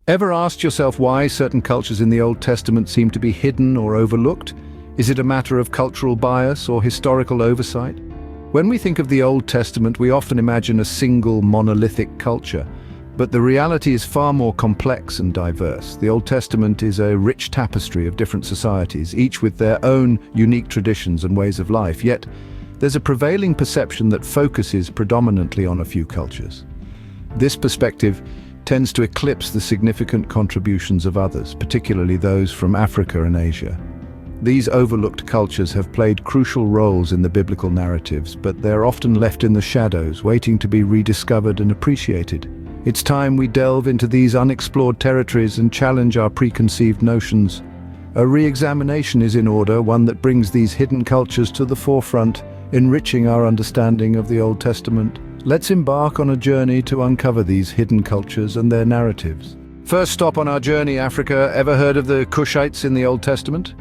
Ever asked yourself why certain cultures in the Old Testament seem to be hidden or overlooked? Is it a matter of cultural bias or historical oversight? When we think of the Old Testament, we often imagine a single monolithic culture, but the reality is far more complex and diverse. The Old Testament is a rich tapestry of different societies, each with their own unique traditions and ways of life, yet there's a prevailing perception that focuses predominantly on a few cultures. This perspective tends to eclipse the significant contributions of others, particularly those from Africa and Asia. These overlooked cultures have played crucial roles in the biblical narratives, but they're often left in the shadows, waiting to be rediscovered and appreciated. It's time we delve into these unexplored territories and challenge our preconceived notions. A re-examination is in order, one that brings these hidden cultures to the forefront, enriching our understanding of the Old Testament. Let's embark on a journey to uncover these hidden cultures and their narratives. First stop on our journey, Africa. Ever heard of the Kushites in the Old Testament?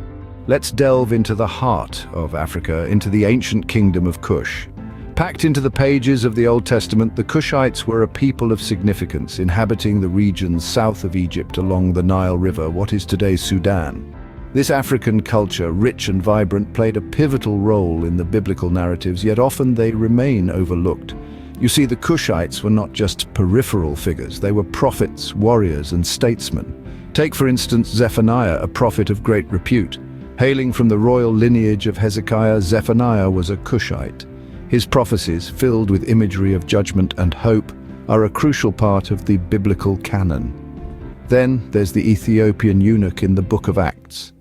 Let's delve into the heart of Africa, into the ancient kingdom of Kush. Packed into the pages of the Old Testament, the Kushites were a people of significance, inhabiting the regions south of Egypt along the Nile River, what is today Sudan. This African culture, rich and vibrant, played a pivotal role in the biblical narratives, yet often they remain overlooked. You see, the Kushites were not just peripheral figures, they were prophets, warriors, and statesmen. Take, for instance, Zephaniah, a prophet of great repute. Hailing from the royal lineage of Hezekiah, Zephaniah was a Kushite. His prophecies, filled with imagery of judgment and hope, are a crucial part of the biblical canon. Then there's the Ethiopian eunuch in the book of Acts.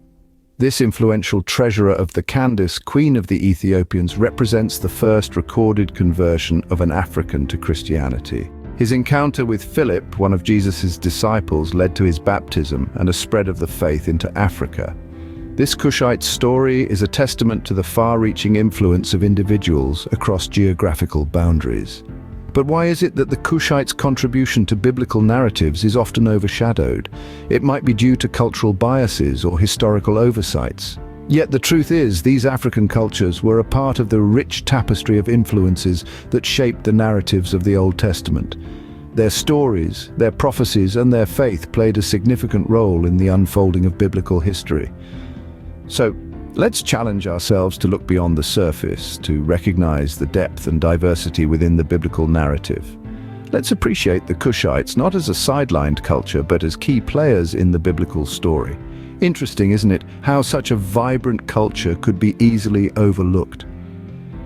This influential treasurer of the Candace, queen of the Ethiopians, represents the first recorded conversion of an African to Christianity. His encounter with Philip, one of Jesus' disciples, led to his baptism and a spread of the faith into Africa. This Kushite story is a testament to the far-reaching influence of individuals across geographical boundaries. But why is it that the Kushites' contribution to biblical narratives is often overshadowed? It might be due to cultural biases or historical oversights. Yet the truth is, these African cultures were a part of the rich tapestry of influences that shaped the narratives of the Old Testament. Their stories, their prophecies, and their faith played a significant role in the unfolding of biblical history. So, let's challenge ourselves to look beyond the surface, to recognize the depth and diversity within the biblical narrative. Let's appreciate the Kushites not as a sidelined culture, but as key players in the biblical story. Interesting, isn't it, how such a vibrant culture could be easily overlooked?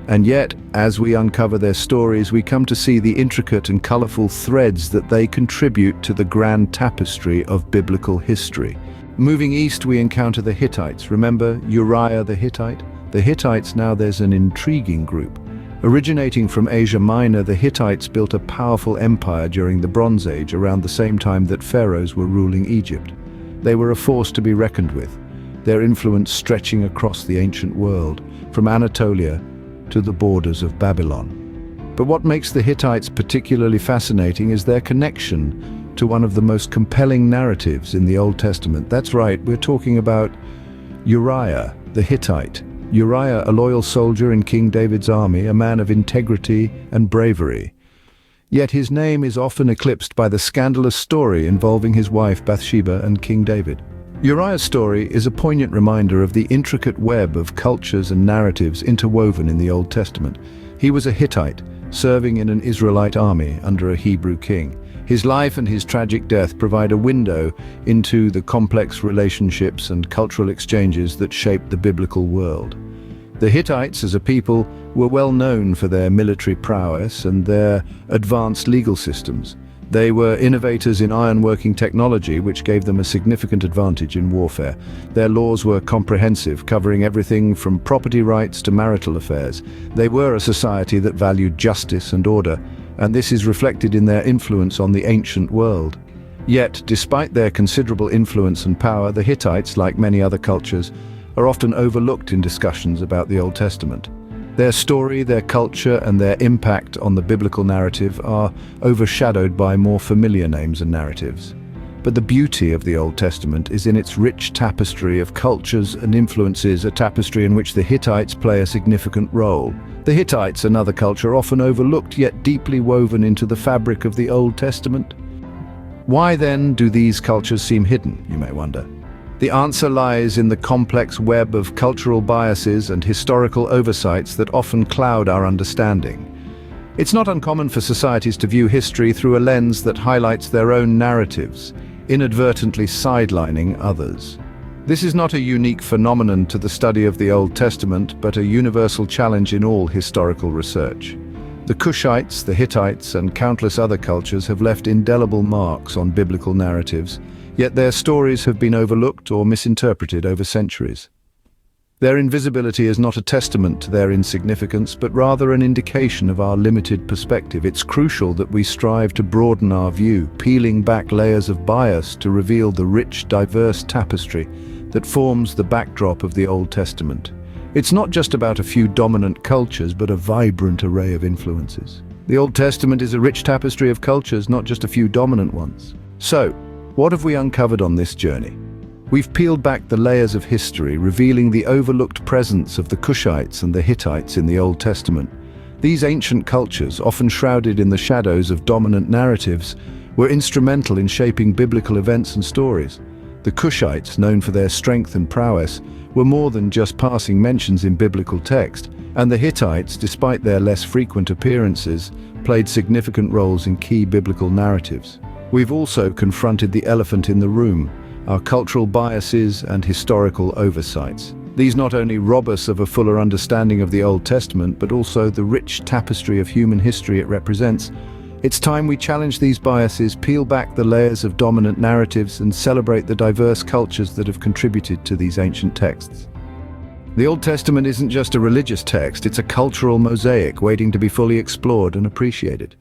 And yet, as we uncover their stories, we come to see the intricate and colorful threads that they contribute to the grand tapestry of biblical history. Moving east, we encounter the Hittites. Remember Uriah the Hittite? The Hittites, now there's an intriguing group. Originating from Asia Minor, the Hittites built a powerful empire during the Bronze Age, around the same time that pharaohs were ruling Egypt. They were a force to be reckoned with, their influence stretching across the ancient world, from Anatolia to the borders of Babylon. But what makes the Hittites particularly fascinating is their connection to one of the most compelling narratives in the Old Testament. That's right, we're talking about Uriah the Hittite. Uriah, a loyal soldier in King David's army, a man of integrity and bravery. Yet his name is often eclipsed by the scandalous story involving his wife Bathsheba and King David. Uriah's story is a poignant reminder of the intricate web of cultures and narratives interwoven in the Old Testament. He was a Hittite, serving in an Israelite army under a Hebrew king. His life and his tragic death provide a window into the complex relationships and cultural exchanges that shaped the biblical world. The Hittites, as a people, were well known for their military prowess and their advanced legal systems. They were innovators in ironworking technology, which gave them a significant advantage in warfare. Their laws were comprehensive, covering everything from property rights to marital affairs. They were a society that valued justice and order, and this is reflected in their influence on the ancient world. Yet, despite their considerable influence and power, the Hittites, like many other cultures, are often overlooked in discussions about the Old Testament. Their story, their culture, and their impact on the biblical narrative are overshadowed by more familiar names and narratives. But the beauty of the Old Testament is in its rich tapestry of cultures and influences, a tapestry in which the Hittites play a significant role. The Hittites, another culture often overlooked yet deeply woven into the fabric of the Old Testament. Why then do these cultures seem hidden, you may wonder? The answer lies in the complex web of cultural biases and historical oversights that often cloud our understanding. It's not uncommon for societies to view history through a lens that highlights their own narratives, inadvertently sidelining others. This is not a unique phenomenon to the study of the Old Testament, but a universal challenge in all historical research. The Kushites, the Hittites, and countless other cultures have left indelible marks on biblical narratives, yet their stories have been overlooked or misinterpreted over centuries. Their invisibility is not a testament to their insignificance, but rather an indication of our limited perspective. It's crucial that we strive to broaden our view, peeling back layers of bias to reveal the rich, diverse tapestry that forms the backdrop of the Old Testament. It's not just about a few dominant cultures, but a vibrant array of influences. The Old Testament is a rich tapestry of cultures, not just a few dominant ones. So, what have we uncovered on this journey? We've peeled back the layers of history, revealing the overlooked presence of the Kushites and the Hittites in the Old Testament. These ancient cultures, often shrouded in the shadows of dominant narratives, were instrumental in shaping biblical events and stories. The Kushites, known for their strength and prowess, were more than just passing mentions in biblical text, and the Hittites, despite their less frequent appearances, played significant roles in key biblical narratives. We've also confronted the elephant in the room, our cultural biases and historical oversights. These not only rob us of a fuller understanding of the Old Testament, but also the rich tapestry of human history it represents. It's time we challenge these biases, peel back the layers of dominant narratives, and celebrate the diverse cultures that have contributed to these ancient texts. The Old Testament isn't just a religious text, it's a cultural mosaic waiting to be fully explored and appreciated.